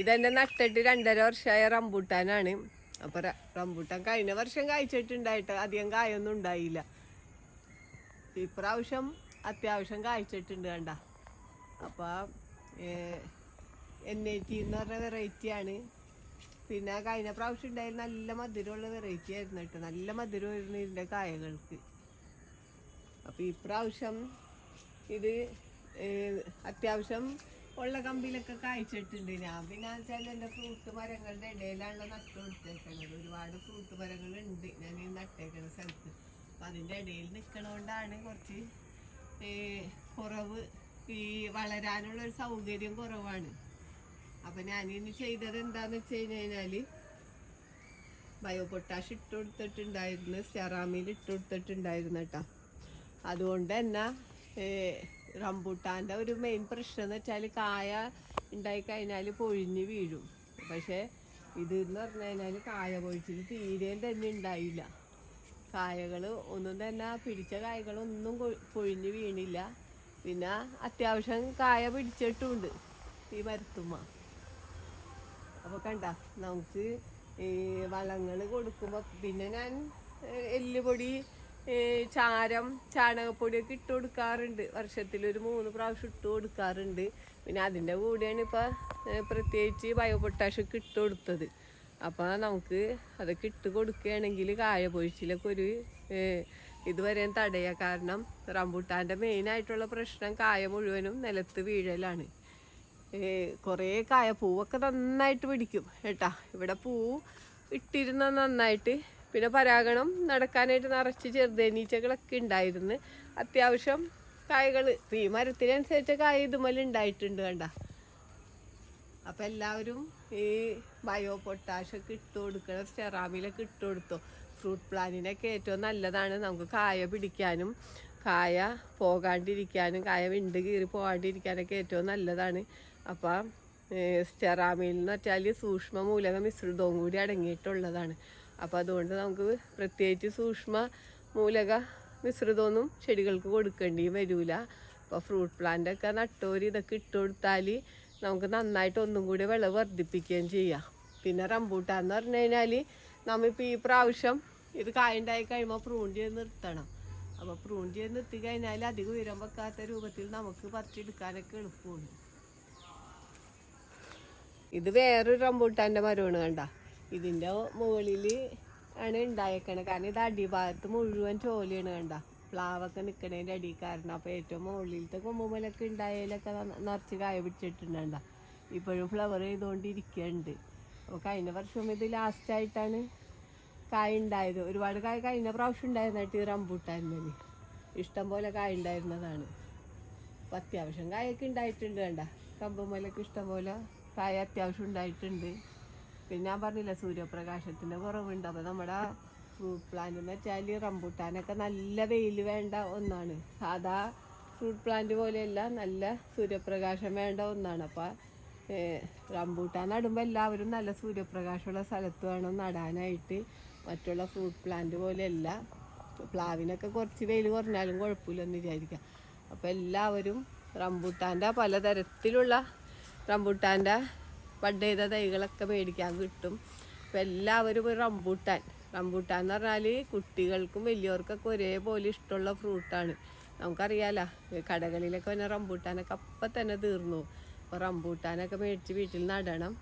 ഇതെന്നെ നട്ടിട്ട് 2.5 വർഷമായ റംബൂട്ടാനാണ്. അപ്പൊ റംബൂട്ടാൻ കഴിഞ്ഞ വർഷം കായ്ച്ചിട്ടുണ്ടായിട്ട് അധികം കായൊന്നും ഉണ്ടായില്ല. ഇപ്രാവശ്യം അത്യാവശ്യം കായ്ച്ചിട്ടുണ്ട് കണ്ട. അപ്പൊ NAT എന്ന് പറഞ്ഞ വെറൈറ്റിയാണ്. പിന്നെ കഴിഞ്ഞ പ്രാവശ്യം ഉണ്ടായാലും നല്ല മധുരമുള്ള വെറൈറ്റി ആയിരുന്നു കേട്ടോ. നല്ല മധുരമായിരുന്നു ഇതിൻ്റെ കായകൾക്ക്. അപ്പോൾ ഈ പ്രാവശ്യം ഇത് അത്യാവശ്യം ഉള്ള കമ്പിലൊക്കെ കായ്ച്ചിട്ടുണ്ട്. ഞാൻ പിന്നെ വെച്ചാൽ എൻ്റെ ഫ്രൂട്ട് മരങ്ങളുടെ ഇടയിലാണല്ലോ നട്ടു കൊടുത്തേക്കണത്. ഒരുപാട് ഫ്രൂട്ട് മരങ്ങളുണ്ട് ഞാൻ ഈ നട്ടേക്കണ സ്ഥലത്ത്. അപ്പം അതിൻ്റെ ഇടയിൽ നിൽക്കണോണ്ടാണ് കുറച്ച് കുറവ്, ഈ വളരാനുള്ളൊരു സൗകര്യം കുറവാണ്. അപ്പം ഞാനിനി ചെയ്തത് എന്താന്ന് വെച്ച് കഴിഞ്ഞാൽ ബയോ പൊട്ടാഷ് ഇട്ട് കൊടുത്തിട്ടുണ്ടായിരുന്നു, സെറാമിൽ ഇട്ട് കൊടുത്തിട്ടുണ്ടായിരുന്നു കേട്ടോ. അതുകൊണ്ട് തന്നെ റംബൂട്ടാൻ്റെ ഒരു മെയിൻ പ്രശ്നം എന്ന് വെച്ചാൽ കായ ഉണ്ടായിക്കഴിഞ്ഞാൽ പൊഴിഞ്ഞ് വീഴും. പക്ഷേ ഇതെന്ന് പറഞ്ഞു കഴിഞ്ഞാൽ കായ പൊഴിച്ചിൽ തീരെ തന്നെ ഉണ്ടായില്ല. കായകൾ ഒന്നും തന്നെ, പിടിച്ച കായകളൊന്നും പൊഴിഞ്ഞ് വീണില്ല. പിന്നെ അത്യാവശ്യം കായ പിടിച്ചിട്ടുമുണ്ട് ഈ മരത്തുമ്മ. അപ്പോൾ കണ്ട, നമുക്ക് ഈ വളങ്ങൾ കൊടുക്കുമ്പോൾ പിന്നെ ഞാൻ എല്ലുപൊടി, ചാരം, ചാണകപ്പൊടിയൊക്കെ ഇട്ട് കൊടുക്കാറുണ്ട്. വർഷത്തിലൊരു 3 പ്രാവശ്യം ഇട്ട് കൊടുക്കാറുണ്ട്. പിന്നെ അതിൻ്റെ കൂടെയാണ് ഇപ്പോൾ പ്രത്യേകിച്ച് ബയോ പൊട്ടാഷൊക്കെ ഇട്ട് കൊടുത്തത്. അപ്പോൾ നമുക്ക് അതൊക്കെ ഇട്ട് കൊടുക്കുകയാണെങ്കിൽ കായ പൊഴിച്ചിലൊക്കെ ഒരു ഇതുവരെ തടയുക. കാരണം റംബൂട്ടാൻ്റെ മെയിനായിട്ടുള്ള പ്രശ്നം കായ മുഴുവനും നിലത്ത് വീഴലാണ്. കുറേ കായ, പൂവൊക്കെ നന്നായിട്ട് പിടിക്കും കേട്ടാ. ഇവിടെ പൂ ഇട്ടിരുന്ന നന്നായിട്ട്. പിന്നെ പരാഗണം നടക്കാനായിട്ട് നിറച്ച് ചെറുതേനീച്ചകളൊക്കെ ഉണ്ടായിരുന്നു. അത്യാവശ്യം കായകൾ ഈ മരത്തിനനുസരിച്ച കായ ഇതുമല്ല ഉണ്ടായിട്ടുണ്ട് കണ്ട. അപ്പം എല്ലാവരും ഈ ബയോ പൊട്ടാഷൊക്കെ ഇട്ട് കൊടുക്കണം, സെറാമിലൊക്കെ ഇട്ട് കൊടുത്തോ. ഫ്രൂട്ട് പ്ലാന്റിനൊക്കെ ഏറ്റവും നല്ലതാണ്. നമുക്ക് കായ പിടിക്കാനും കായ പോകാണ്ടിരിക്കാനും കായ വിണ്ട് കീറി പോകാണ്ടിരിക്കാനൊക്കെ ഏറ്റവും നല്ലതാണ്. അപ്പം സെറാമിൽ എന്ന് വെച്ചാൽ സൂക്ഷ്മ മൂലക മിശ്രിതവും കൂടി അടങ്ങിയിട്ടുള്ളതാണ്. അപ്പോൾ അതുകൊണ്ട് നമുക്ക് പ്രത്യേകിച്ച് സൂക്ഷ്മ മൂലക മിശ്രിതമൊന്നും ചെടികൾക്ക് കൊടുക്കേണ്ടിയും വരില്ല. അപ്പോൾ ഫ്രൂട്ട് പ്ലാന്റൊക്കെ നട്ടോരി ഇതൊക്കെ ഇട്ട് കൊടുത്താൽ നമുക്ക് നന്നായിട്ട് ഒന്നും കൂടി വിളവ് വർദ്ധിപ്പിക്കുകയും ചെയ്യാം. പിന്നെ റംബൂട്ടാന്ന് പറഞ്ഞു കഴിഞ്ഞാൽ നമ്മളിപ്പോൾ ഈ പ്രാവശ്യം ഇത് കായുണ്ടായി കഴിയുമ്പോൾ പ്രൂൺ ചെയ്ത് നിർത്തണം. അപ്പോൾ പ്രൂൺ ചെയ്ത് നിർത്തി കഴിഞ്ഞാൽ അധികം ഉയരം വെക്കാത്ത രൂപത്തിൽ നമുക്ക് പറിച്ചെടുക്കാനൊക്കെ എളുപ്പമാണ്. ഇത് വേറൊരു റംബൂട്ടാൻ്റെ മരമാണ് കണ്ട. ഇതിൻ്റെ മുകളിൽ ആണ് ഉണ്ടായേക്കണത്. കാരണം ഇത് അടിഭാഗത്ത് മുഴുവൻ ചോലയാണ് കണ്ട. പ്ലാവൊക്കെ നിൽക്കണതിൻ്റെ അടി കാരണം. അപ്പോൾ ഏറ്റവും മുകളിലത്തെ കൊമ്പുമലൊക്കെ ഉണ്ടായാലൊക്കെ നിറച്ച് കായ പിടിച്ചിട്ടുണ്ട. ഇപ്പോഴും ഫ്ലവർ ചെയ്തുകൊണ്ടിരിക്കുന്നുണ്ട്. അപ്പോൾ കഴിഞ്ഞ വർഷം ഇത് ലാസ്റ്റായിട്ടാണ് കായ ഉണ്ടായത്. ഒരുപാട് കായ കഴിഞ്ഞ പ്രാവശ്യം ഉണ്ടായിരുന്നിട്ട് ഈ റംബൂട്ടാനിൽ ഇഷ്ടം പോലെ കായ ഉണ്ടായിരുന്നതാണ്. അപ്പോൾ അത്യാവശ്യം കായൊക്കെ ഉണ്ടായിട്ടുണ്ട് കണ്ട. കമ്പുമലൊക്കെ ഇഷ്ടം പോലെ കായ അത്യാവശ്യം ഉണ്ടായിട്ടുണ്ട്. പിന്നെ ഞാൻ പറഞ്ഞില്ല സൂര്യപ്രകാശത്തിൻ്റെ കുറവുണ്ട്. അപ്പോൾ നമ്മുടെ ഫ്രൂട്ട് പ്ലാന്റ് എന്ന് വെച്ചാൽ റംബൂട്ടാനൊക്കെ നല്ല വെയിൽ വേണ്ട ഒന്നാണ്. സാധാ ഫ്രൂട്ട് പ്ലാന്റ് പോലെയല്ല, നല്ല സൂര്യപ്രകാശം വേണ്ട ഒന്നാണ്. അപ്പോൾ റംബൂട്ടാൻ നടുമ്പോൾ എല്ലാവരും നല്ല സൂര്യപ്രകാശമുള്ള സ്ഥലത്ത് വേണം നടാനായിട്ട്. മറ്റുള്ള ഫ്രൂട്ട് പ്ലാന്റ് പോലെയല്ല. പ്ലാവിനൊക്കെ കുറച്ച് വെയിൽ കുറഞ്ഞാലും കുഴപ്പമില്ലെന്ന് വിചാരിക്കാം. അപ്പോൾ എല്ലാവരും റംബൂട്ടാൻ്റെ പലതരത്തിലുള്ള റംബൂട്ടാൻ്റെ ബഡ് ചെയ്ത തൈകളൊക്കെ മേടിക്കാൻ കിട്ടും. അപ്പോൾ എല്ലാവരും ഒരു റംബൂട്ടാൻ എന്ന് പറഞ്ഞാൽ കുട്ടികൾക്കും വലിയവർക്കൊക്കെ ഒരേപോലെ ഇഷ്ടമുള്ള ഫ്രൂട്ടാണ്. നമുക്കറിയാലോ കടകളിലൊക്കെ വന്ന റംബൂട്ടാനൊക്കെ അപ്പം തന്നെ തീർന്നു. അപ്പോൾ റംബൂട്ടാനൊക്കെ മേടിച്ച് വീട്ടിൽ നടണം.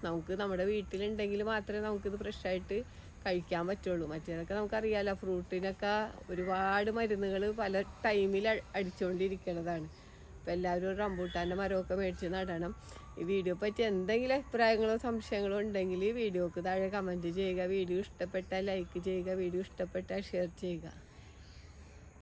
നമുക്ക് നമ്മുടെ വീട്ടിലുണ്ടെങ്കിൽ മാത്രമേ നമുക്കിത് ഫ്രഷായിട്ട് കഴിക്കാൻ പറ്റുള്ളൂ. മറ്റേതൊക്കെ നമുക്കറിയാലോ ഫ്രൂട്ടിനൊക്കെ ഒരുപാട് മരുന്നുകൾ പല ടൈമിൽ അടിച്ചുകൊണ്ടിരിക്കുന്നതാണ്. അപ്പോൾ എല്ലാവരും റംബൂട്ടാൻ്റെ മരമൊക്കെ മേടിച്ച് നടണം. ഈ വീഡിയോ പറ്റി എന്തെങ്കിലും അഭിപ്രായങ്ങളോ സംശയങ്ങളോ ഉണ്ടെങ്കിൽ വീഡിയോക്ക് താഴെ കമൻറ്റ് ചെയ്യുക. വീഡിയോ ഇഷ്ടപ്പെട്ടാൽ ലൈക്ക് ചെയ്യുക. വീഡിയോ ഇഷ്ടപ്പെട്ടാൽ ഷെയർ ചെയ്യുക.